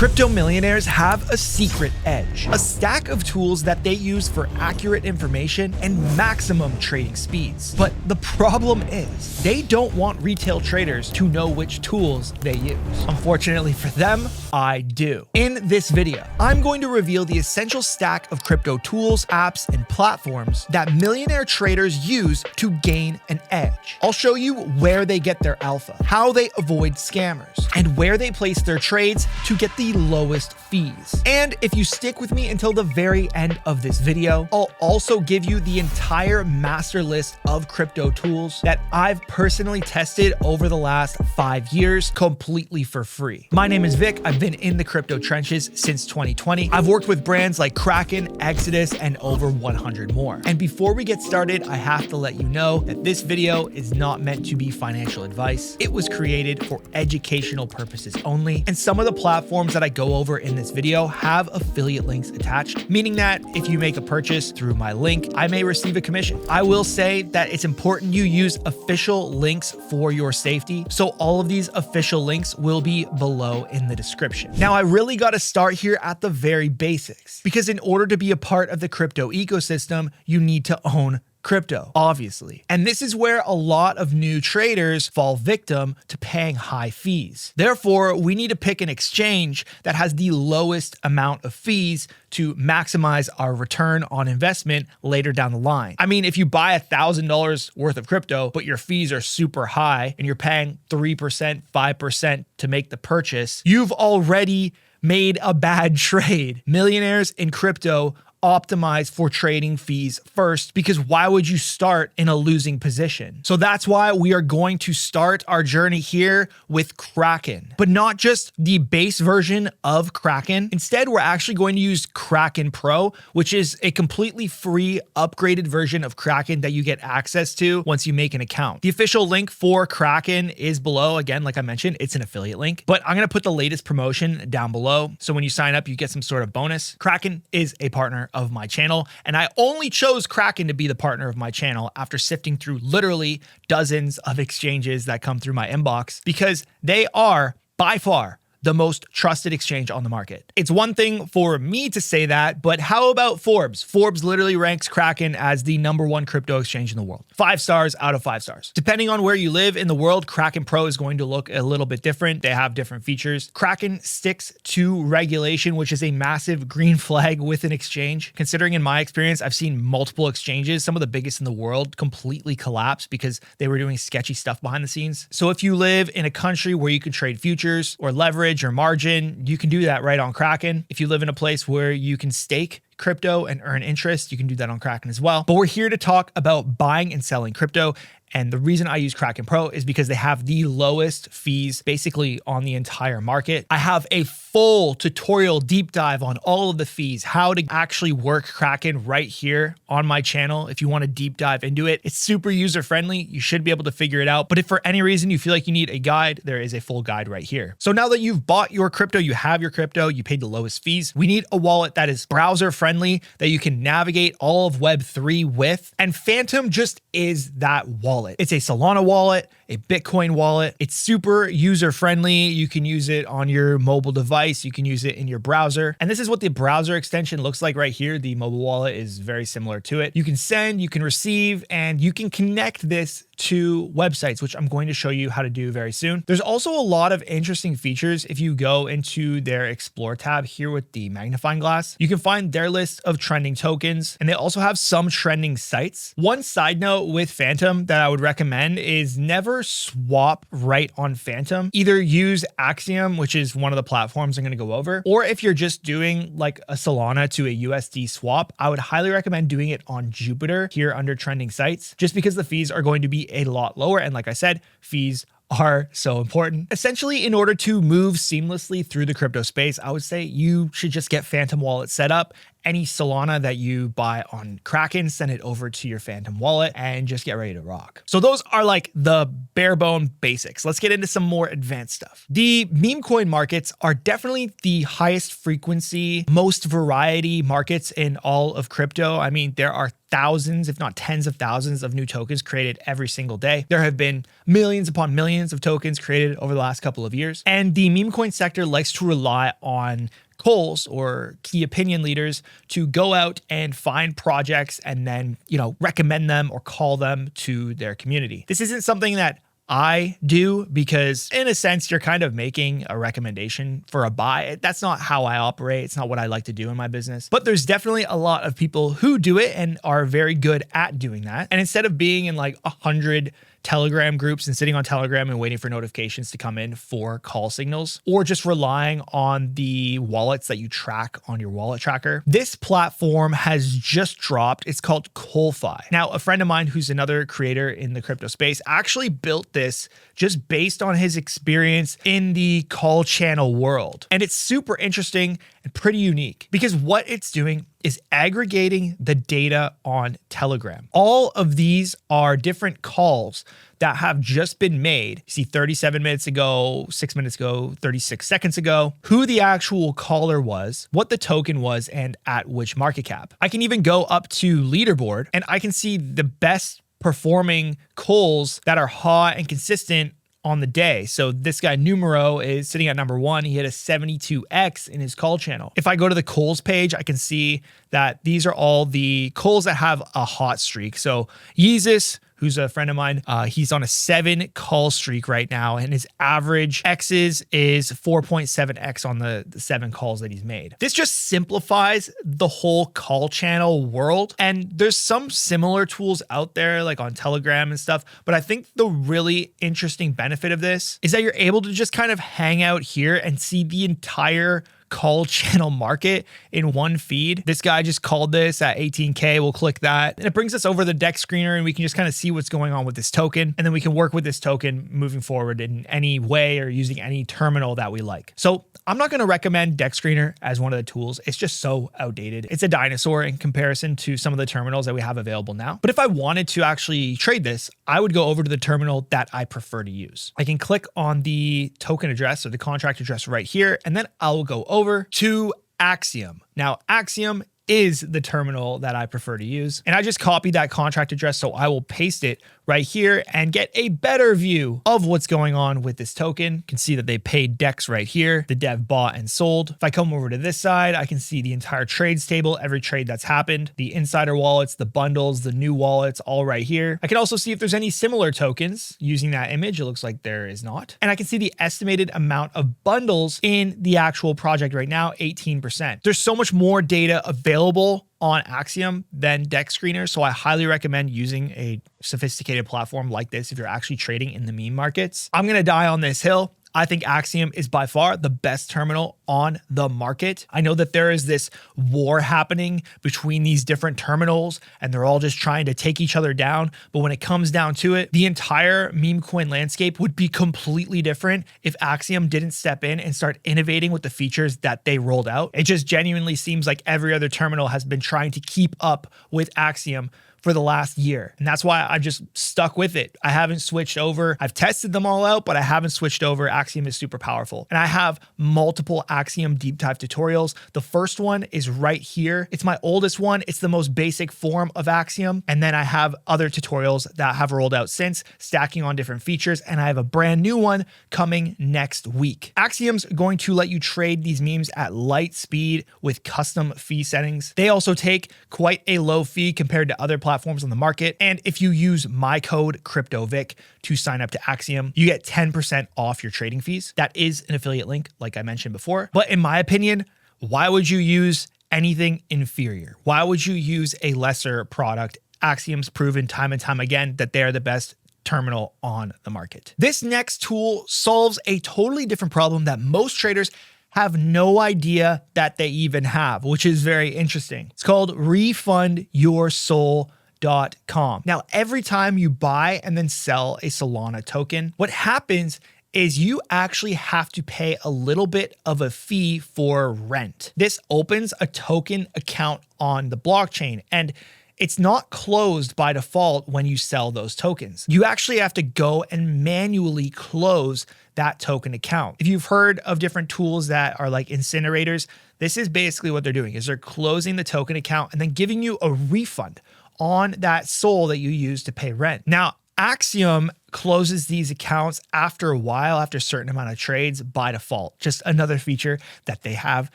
Crypto millionaires have a secret edge, a stack of tools that they use for accurate information and maximum trading speeds. But the problem is, they don't want retail traders to know which tools they use. Unfortunately for them, I do. In this video, I'm going to reveal the essential stack of crypto tools, apps, and platforms that millionaire traders use to gain an edge. I'll show you where they get their alpha, how they avoid scammers, and where they place their trades to get the lowest fees. And if you stick with me until the very end of this video, I'll also give you the entire master list of crypto tools that I've personally tested over the last 5 years completely for free. My name is Vic. I've been in the crypto trenches since 2020. I've worked with brands like Kraken, Exodus, and over 100 more. And before we get started, I have to let you know that this video is not meant to be financial advice. It was created for educational purposes only, and some of the platforms that I go over in this video have affiliate links attached, meaning that if you make a purchase through my link, I may receive a commission. I will say that it's important you use official links for your safety, so all of these official links will be below in the description. Now, I really got to start here at the very basics, because in order to be a part of the crypto ecosystem, you need to own crypto, obviously. And this is where a lot of new traders fall victim to paying high fees. Therefore, we need to pick an exchange that has the lowest amount of fees to maximize our return on investment later down the line. I mean, if you buy $1,000 worth of crypto, but your fees are super high and you're paying 3%, 5% to make the purchase, you've already made a bad trade. Millionaires in crypto optimize for trading fees first, because why would you start in a losing position? So that's why we are going to start our journey here with Kraken, but not just the base version of Kraken. Instead, we're actually going to use Kraken Pro, which is a completely free upgraded version of Kraken that you get access to once you make an account. The official link for Kraken is below. Again, like I mentioned, it's an affiliate link, but I'm going to put the latest promotion down below. So when you sign up, you get some sort of bonus. Kraken is a partner of my channel, and I only chose Kraken to be the partner of my channel after sifting through literally dozens of exchanges that come through my inbox, because they are by far the most trusted exchange on the market. It's one thing for me to say that, but how about Forbes? Forbes literally ranks Kraken as the #1 crypto exchange in the world. 5 stars out of 5 stars. Depending on where you live in the world, Kraken Pro is going to look a little bit different. They have different features. Kraken sticks to regulation, which is a massive green flag with an exchange. Considering in my experience, I've seen multiple exchanges, some of the biggest in the world, completely collapse because they were doing sketchy stuff behind the scenes. So if you live in a country where you can trade futures or leverage or margin, you can do that right on Kraken. If you live in a place where you can stake crypto and earn interest, you can do that on Kraken as well. But we're here to talk about buying and selling crypto. And the reason I use Kraken Pro is because they have the lowest fees basically on the entire market. I have a full tutorial deep dive on all of the fees, how to actually work Kraken right here on my channel. If you want to deep dive into it, it's super user friendly. You should be able to figure it out. But if for any reason you feel like you need a guide, there is a full guide right here. So now that you've bought your crypto, you have your crypto, you paid the lowest fees, we need a wallet that is browser friendly, that you can navigate all of Web3 with. And Phantom just is that wallet. It's a Solana wallet, a Bitcoin wallet. It's super user friendly. You can use it on your mobile device. You can use it in your browser. And this is what the browser extension looks like right here. The mobile wallet is very similar to it. You can send, you can receive, and you can connect this to websites, which I'm going to show you how to do very soon. There's also a lot of interesting features. If you go into their Explore tab here with the magnifying glass, you can find their list of trending tokens, and they also have some trending sites. One side note with Phantom that I would recommend is never swap right on Phantom. Either use Axiom, which is one of the platforms I'm going to go over, or if you're just doing like a Solana to a USD swap, I would highly recommend doing it on Jupiter here under trending sites, just because the fees are going to be a lot lower. And like I said, fees are so important. Essentially, in order to move seamlessly through the crypto space, I would say you should just get Phantom Wallet set up any Solana that you buy on Kraken, send it over to your Phantom wallet, and just get ready to rock. So those are like the bare bone basics. Let's get into some more advanced stuff. The meme coin markets are definitely the highest frequency, most variety markets in all of crypto. I mean, there are thousands, if not tens of thousands of new tokens created every single day. There have been millions upon millions of tokens created over the last couple of years. And the meme coin sector likes to rely on Coles or key opinion leaders to go out and find projects and then, recommend them or call them to their community. This isn't something that I do because in a sense, you're kind of making a recommendation for a buy. That's not how I operate. It's not what I like to do in my business, but there's definitely a lot of people who do it and are very good at doing that. And instead of being in like 100 Telegram groups and sitting on Telegram and waiting for notifications to come in for call signals, or just relying on the wallets that you track on your wallet tracker, this platform has just dropped. It's called Ko-Fi. Now, a friend of mine who's another creator in the crypto space actually built this just based on his experience in the call channel world. And it's super interesting and pretty unique because what it's doing is aggregating the data on Telegram. All of these are different calls that have just been made. You see 37 minutes ago, 6 minutes ago, 36 seconds ago, who the actual caller was, what the token was, and at which market cap. I can even go up to leaderboard and I can see the best performing calls that are hot and consistent on the day. So this guy Numero is sitting at number 1. He hit a 72x in his call channel. If I go to the calls page, I can see that these are all the calls that have a hot streak. So Yeezus, who's a friend of mine, he's on a 7 call streak right now, and his average X's is 4.7x on the 7 calls that he's made. This just simplifies the whole call channel world. And there's some similar tools out there like on Telegram and stuff, but I think the really interesting benefit of this is that you're able to just kind of hang out here and see the entire call channel market in one feed. This guy just called this at 18K. We'll click that. And it brings us over the deck screener and we can just kind of see what's going on with this token. And then we can work with this token moving forward in any way or using any terminal that we like. So I'm not going to recommend deck screener as one of the tools. It's just so outdated. It's a dinosaur in comparison to some of the terminals that we have available now. But if I wanted to actually trade this, I would go over to the terminal that I prefer to use. I can click on the token address or the contract address right here, and then I'll go over to Axiom. Now, Axiom is the terminal that I prefer to use. And I just copied that contract address, so I will paste it right here and get a better view of what's going on with this token. You can see that they paid DEX right here. The dev bought and sold. If I come over to this side, I can see the entire trades table, every trade that's happened, the insider wallets, the bundles, the new wallets, all right here. I can also see if there's any similar tokens using that image. It looks like there is not. And I can see the estimated amount of bundles in the actual project right now, 18%. There's so much more data available on Axiom than DEX Screener, so I highly recommend using a sophisticated platform like this if you're actually trading in the meme markets. I'm gonna die on this hill. I think Axiom is by far the best terminal on the market. I know that there is this war happening between these different terminals and they're all just trying to take each other down. But when it comes down to it, the entire meme coin landscape would be completely different if Axiom didn't step in and start innovating with the features that they rolled out. It just genuinely seems like every other terminal has been trying to keep up with Axiom for the last year. And that's why I've just stuck with it. I haven't switched over. I've tested them all out, but I haven't switched over. Axiom is super powerful. And I have multiple Axiom deep dive tutorials. The first one is right here. It's my oldest one. It's the most basic form of Axiom. And then I have other tutorials that have rolled out since, stacking on different features. And I have a brand new one coming next week. Axiom's going to let you trade these memes at light speed with custom fee settings. They also take quite a low fee compared to other platforms on the market. And if you use my code CryptoVic to sign up to Axiom, you get 10% off your trading fees. That is an affiliate link, like I mentioned before. But in my opinion, why would you use anything inferior? Why would you use a lesser product? Axiom's proven time and time again that they're the best terminal on the market. This next tool solves a totally different problem that most traders have no idea that they even have, which is very interesting. It's called refundyoursoul.com. Now, every time you buy and then sell a Solana token, what happens is you actually have to pay a little bit of a fee for rent. This opens a token account on the blockchain, and it's not closed by default when you sell those tokens. You actually have to go and manually close that token account. If you've heard of different tools that are like incinerators, this is basically what they're doing, is they're closing the token account and then giving you a refund on that SOL that you use to pay rent. Now, Axiom closes these accounts after a while, after a certain amount of trades by default. Just another feature that they have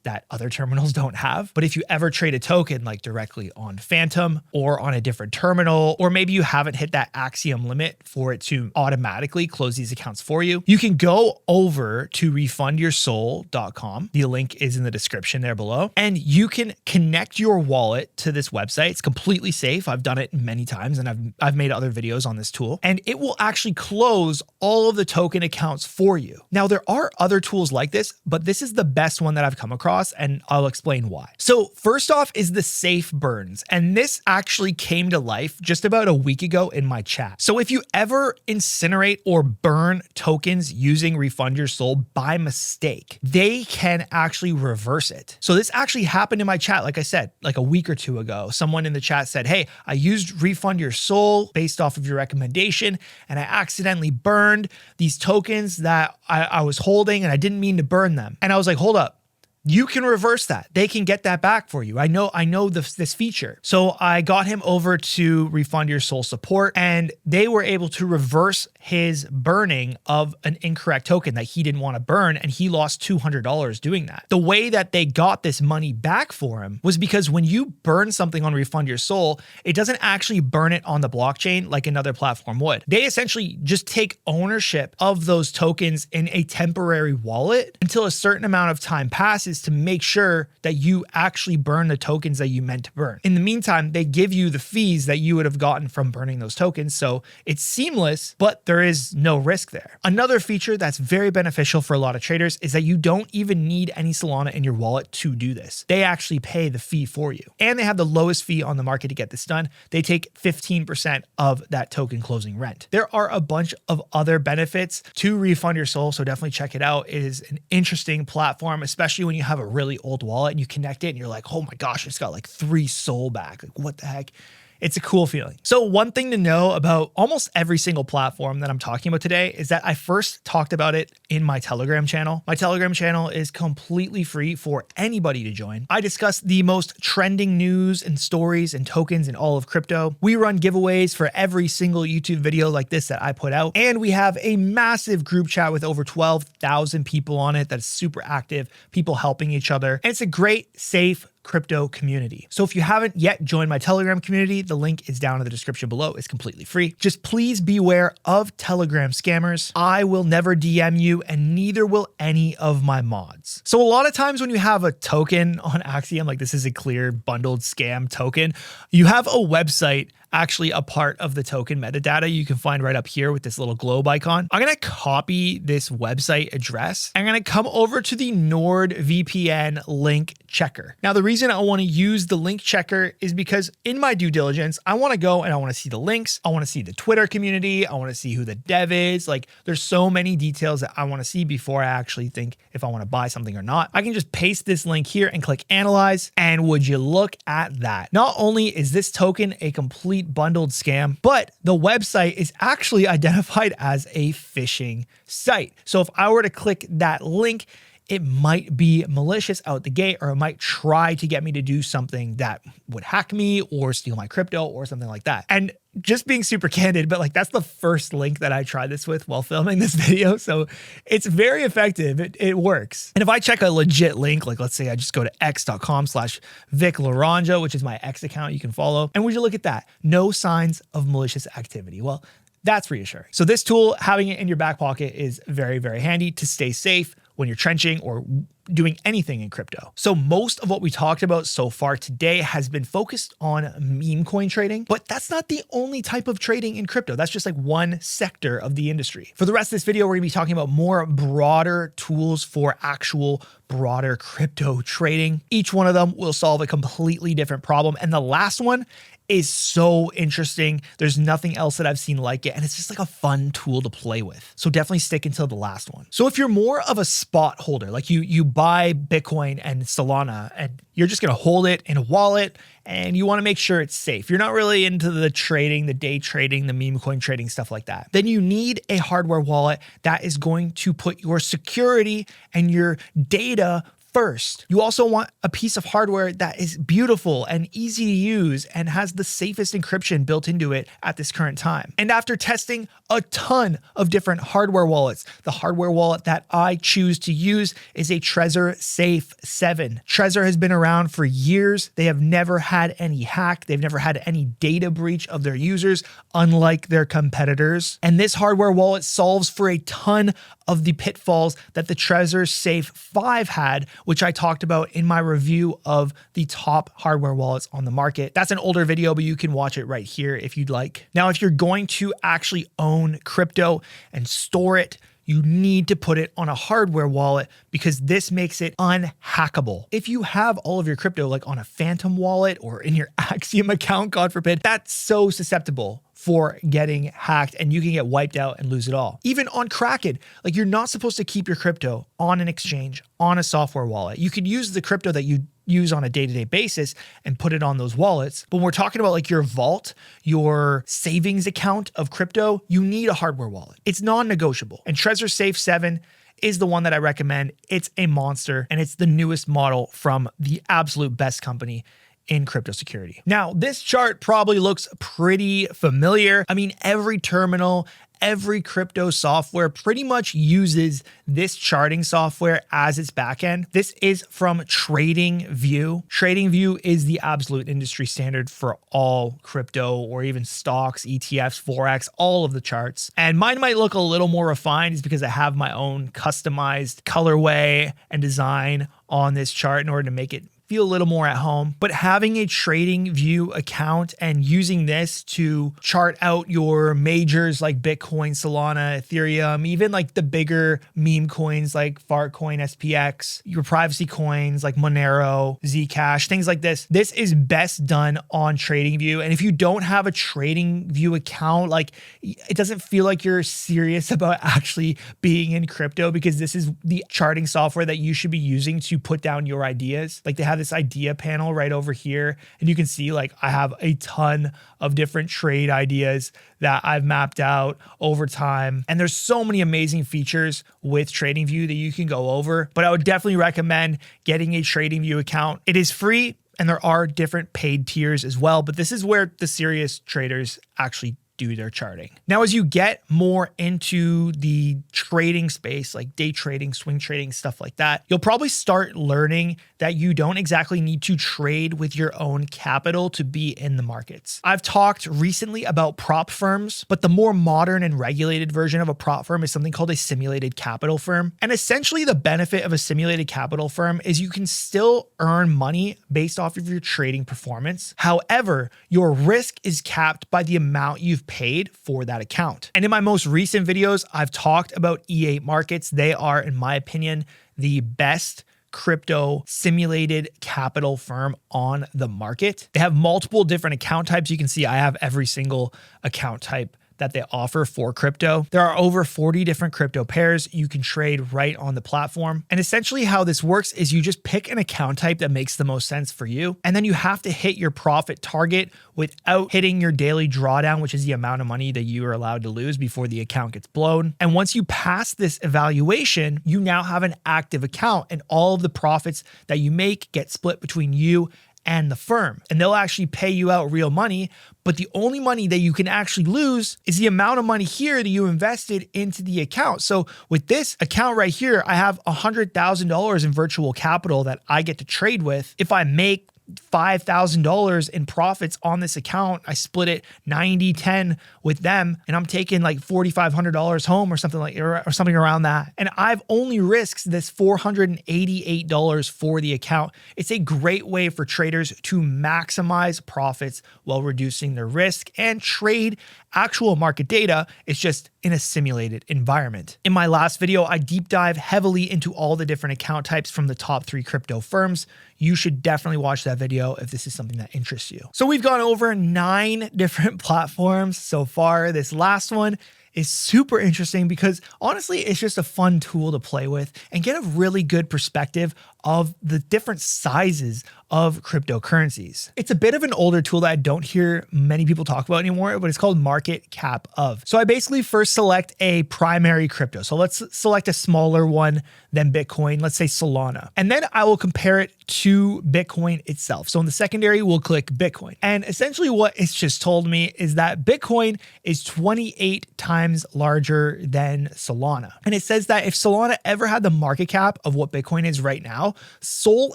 that other terminals don't have. But if you ever trade a token like directly on Phantom or on a different terminal, or maybe you haven't hit that Axiom limit for it to automatically close these accounts for you, you can go over to refundyoursol.com. The link is in the description there below, and you can connect your wallet to this website. It's completely safe. I've done it many times, and I've made other videos on this tool, and it will actually close all of the token accounts for you. Now, there are other tools like this, but this is the best one that I've come across, and I'll explain why. So first off is the safe burns, and this actually came to life just about a week ago in my chat. So if you ever incinerate or burn tokens using Refund Your Sol by mistake, they can actually reverse it. So this actually happened in my chat, like I said, like a week or two ago. Someone in the chat said, hey, I used Refund Your Sol based off of your recommendation, and I accidentally burned these tokens that I was holding, and I didn't mean to burn them. And I was like, hold up. You can reverse that. They can get that back for you. I know this feature. So I got him over to Refund Your Sol support, and they were able to reverse his burning of an incorrect token that he didn't want to burn, and he lost $200 doing that. The way that they got this money back for him was because when you burn something on Refund Your Sol, it doesn't actually burn it on the blockchain like another platform would. They essentially just take ownership of those tokens in a temporary wallet until a certain amount of time passes to make sure that you actually burn the tokens that you meant to burn. In the meantime, they give you the fees that you would have gotten from burning those tokens. So it's seamless, but there is no risk there. Another feature that's very beneficial for a lot of traders is that you don't even need any Solana in your wallet to do this. They actually pay the fee for you. And they have the lowest fee on the market to get this done. They take 15% of that token closing rent. There are a bunch of other benefits to Refund Your Sol, so definitely check it out. It is an interesting platform, especially when you have a really old wallet and you connect it and you're like, oh my gosh, it's got like 3 SOL back. Like, what the heck? It's a cool feeling. So one thing to know about almost every single platform that I'm talking about today is that I first talked about it in my Telegram channel. My Telegram channel is completely free for anybody to join. I discuss the most trending news and stories and tokens in all of crypto. We run giveaways for every single YouTube video like this that I put out. And we have a massive group chat with over 12,000 people on it that's super active, people helping each other. And it's a great, safe, crypto community. So if you haven't yet joined my Telegram community, the link is down in the description below. It's completely free. Just please beware of Telegram scammers. I will never DM you, and neither will any of my mods. So a lot of times when you have a token on Axiom, like this is a clear bundled scam token, you have a website actually a part of the token metadata you can find right up here with this little globe icon. I'm going to copy this website address. I'm going to come over to the NordVPN link checker. Now, the reason I want to use the link checker is because in my due diligence, I want to go and I want to see the links. I want to see the Twitter community. I want to see who the dev is. Like, there's so many details that I want to see before I actually think if I want to buy something or not. I can just paste this link here and click analyze. And would you look at that? Not only is this token a complete bundled scam, but the website is actually identified as a phishing site. So if I were to click that link, it might be malicious out the gate, or it might try to get me to do something that would hack me or steal my crypto or something like that. And just being super candid, but like that's the first link that I tried this with while filming this video. So it's very effective. It works. And if I check a legit link, like let's say I just go to x.com/VicLaranja, which is my X account you can follow. And would you look at that? No signs of malicious activity. Well, that's reassuring. So this tool, having it in your back pocket is very, very handy to stay safe when you're trenching or doing anything in crypto. So most of what we talked about so far today has been focused on meme coin trading, but that's not the only type of trading in crypto. That's just like one sector of the industry. For the rest of this video, we're gonna be talking about more broader tools for actual broader crypto trading. Each one of them will solve a completely different problem. And the last one is so interesting. There's nothing else that I've seen like it, and it's just like a fun tool to play with. So definitely stick until the last one. So if you're more of a spot holder, like you buy Bitcoin and Solana and you're just gonna hold it in a wallet and you wanna make sure it's safe, you're not really into the trading, the day trading, the meme coin trading, stuff like that, then you need a hardware wallet that is going to put your security and your data first. You also want a piece of hardware that is beautiful and easy to use and has the safest encryption built into it at this current time. And after testing a ton of different hardware wallets, the hardware wallet that I choose to use is a Trezor Safe 7. Trezor has been around for years. They have never had any hack. They've never had any data breach of their users, unlike their competitors. And this hardware wallet solves for a ton of the pitfalls that the Trezor Safe 5 had, which I talked about in my review of the top hardware wallets on the market. That's an older video, but you can watch it right here if you'd like. Now, if you're going to actually own crypto and store it, you need to put it on a hardware wallet because this makes it unhackable. If you have all of your crypto like on a Phantom wallet or in your Axiom account, God forbid, that's so susceptible for getting hacked and you can get wiped out and lose it all. Even on Kraken, like you're not supposed to keep your crypto on an exchange, on a software wallet. You could use the crypto that you use on a day-to-day basis and put it on those wallets. But when we're talking about like your vault, your savings account of crypto, you need a hardware wallet. It's non-negotiable. And Trezor Safe 7 is the one that I recommend. It's a monster and it's the newest model from the absolute best company in crypto security. Now, this chart probably looks pretty familiar. I mean, every terminal, every crypto software pretty much uses this charting software as its backend. This is from TradingView. TradingView is the absolute industry standard for all crypto or even stocks, ETFs, Forex, all of the charts. And mine might look a little more refined is because I have my own customized colorway and design on this chart in order to make it feel a little more at home. But having a TradingView account and using this to chart out your majors like Bitcoin, Solana, Ethereum, even like the bigger meme coins like Fartcoin, SPX, your privacy coins like Monero, Zcash, things like this. This is best done on TradingView. And if you don't have a TradingView account, like it doesn't feel like you're serious about actually being in crypto because this is the charting software that you should be using to put down your ideas. Like they have this idea panel right over here and you can see like I have a ton of different trade ideas that I've mapped out over time, and there's so many amazing features with TradingView that you can go over, but I would definitely recommend getting a TradingView account. It is free and there are different paid tiers as well, but this is where the serious traders actually do their charting. Now, as you get more into the trading space, like day trading, swing trading, stuff like that, you'll probably start learning that you don't exactly need to trade with your own capital to be in the markets. I've talked recently about prop firms, but the more modern and regulated version of a prop firm is something called a simulated capital firm. And essentially the benefit of a simulated capital firm is you can still earn money based off of your trading performance. However, your risk is capped by the amount you've paid for that account. And in my most recent videos, I've talked about E8 markets. They are, in my opinion, the best crypto simulated capital firm on the market. They have multiple different account types. You can see I have every single account type that they offer for crypto. There are over 40 different crypto pairs you can trade right on the platform. And essentially how this works is you just pick an account type that makes the most sense for you. And then you have to hit your profit target without hitting your daily drawdown, which is the amount of money that you are allowed to lose before the account gets blown. And once you pass this evaluation, you now have an active account and all of the profits that you make get split between you and the firm. And they'll actually pay you out real money, but the only money that you can actually lose is the amount of money here that you invested into the account. So with this account right here, I have $100,000 in virtual capital that I get to trade with. If I make $5,000 in profits on this account, I split it 90-10 with them, and I'm taking like $4,500 home or something like, or something around that. And I've only risked this $488 for the account. It's a great way for traders to maximize profits while reducing their risk and trade actual market data. It's just in a simulated environment. In my last video, I deep dive heavily into all the different account types from the top 3 crypto firms. You should definitely watch that video if this is something that interests you. So we've gone over 9 different platforms so far. This last one is super interesting because honestly, it's just a fun tool to play with and get a really good perspective of the different sizes of cryptocurrencies. It's a bit of an older tool that I don't hear many people talk about anymore, but it's called market cap of. So I basically first select a primary crypto. So let's select a smaller one than Bitcoin, let's say Solana. And then I will compare it to Bitcoin itself. So in the secondary, we'll click Bitcoin. And essentially what it's just told me is that Bitcoin is 28 times larger than Solana. And it says that if Solana ever had the market cap of what Bitcoin is right now, Sol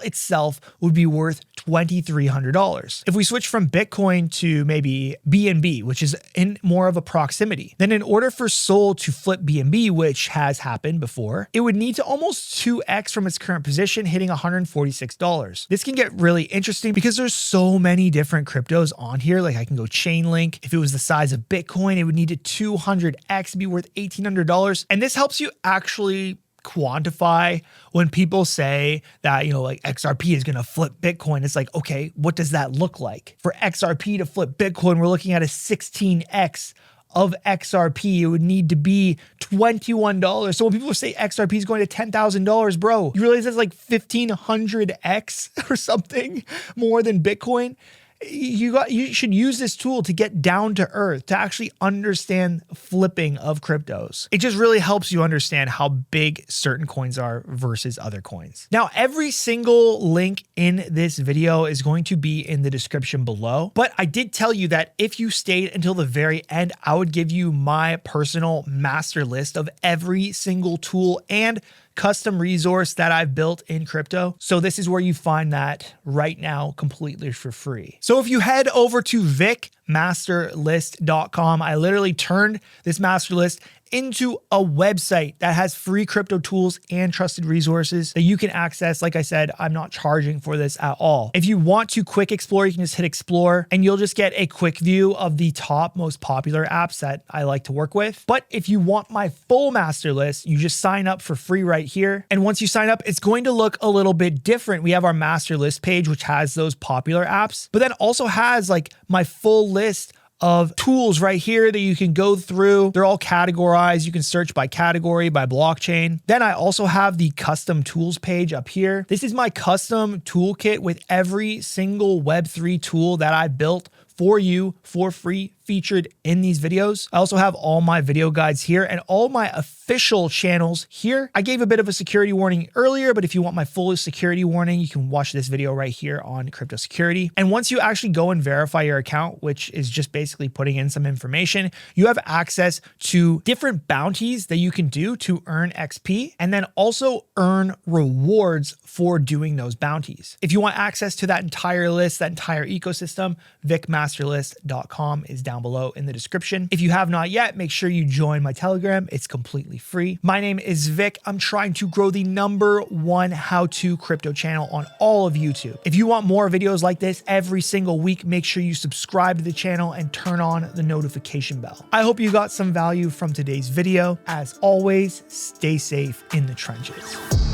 itself would be worth $2,300. If we switch from Bitcoin to maybe BNB, which is in more of a proximity, then in order for Sol to flip BNB, which has happened before, it would need to almost 2x from its current position, hitting $146. This can get really interesting because there's so many different cryptos on here. Like I can go Chainlink. If it was the size of Bitcoin, it would need to 200x, be worth $1,800. And this helps you actually quantify when people say that, like XRP is going to flip Bitcoin. It's like, okay, what does that look like? For XRP to flip Bitcoin, we're looking at a 16x of XRP. It would need to be $21. So when people say XRP is going to $10,000, bro, you realize that's like 1,500x or something more than Bitcoin. You should use this tool to get down to earth, to actually understand flipping of cryptos. It just really helps you understand how big certain coins are versus other coins. Now, every single link in this video is going to be in the description below, but I did tell you that if you stayed until the very end, I would give you my personal master list of every single tool and custom resource that I've built in crypto. So this is where you find that right now completely for free. So if you head over to vicmasterlist.com, I literally turned this master list into a website that has free crypto tools and trusted resources that you can access. Like I said, I'm not charging for this at all. If you want to quick explore, you can just hit explore and you'll just get a quick view of the top most popular apps that I like to work with. But if you want my full master list, you just sign up for free right here. And once you sign up, it's going to look a little bit different. We have our master list page, which has those popular apps, but then also has like my full list of tools right here that you can go through. They're all categorized. You can search by category, by blockchain. Then I also have the custom tools page up here. This is my custom toolkit with every single Web3 tool that I built for you for free, featured in these videos. I also have all my video guides here and all my official channels here. I gave a bit of a security warning earlier, but if you want my full security warning, you can watch this video right here on crypto security. And once you actually go and verify your account, which is just basically putting in some information, you have access to different bounties that you can do to earn XP and then also earn rewards for doing those bounties. If you want access to that entire list, that entire ecosystem, vicmasterlist.com is down below in the description. If you have not yet, make sure you join my Telegram. It's completely free. My name is Vic. I'm trying to grow the #1 how-to crypto channel on all of YouTube. If you want more videos like this every single week, make sure you subscribe to the channel and turn on the notification bell. I hope you got some value from today's video. As always, stay safe in the trenches.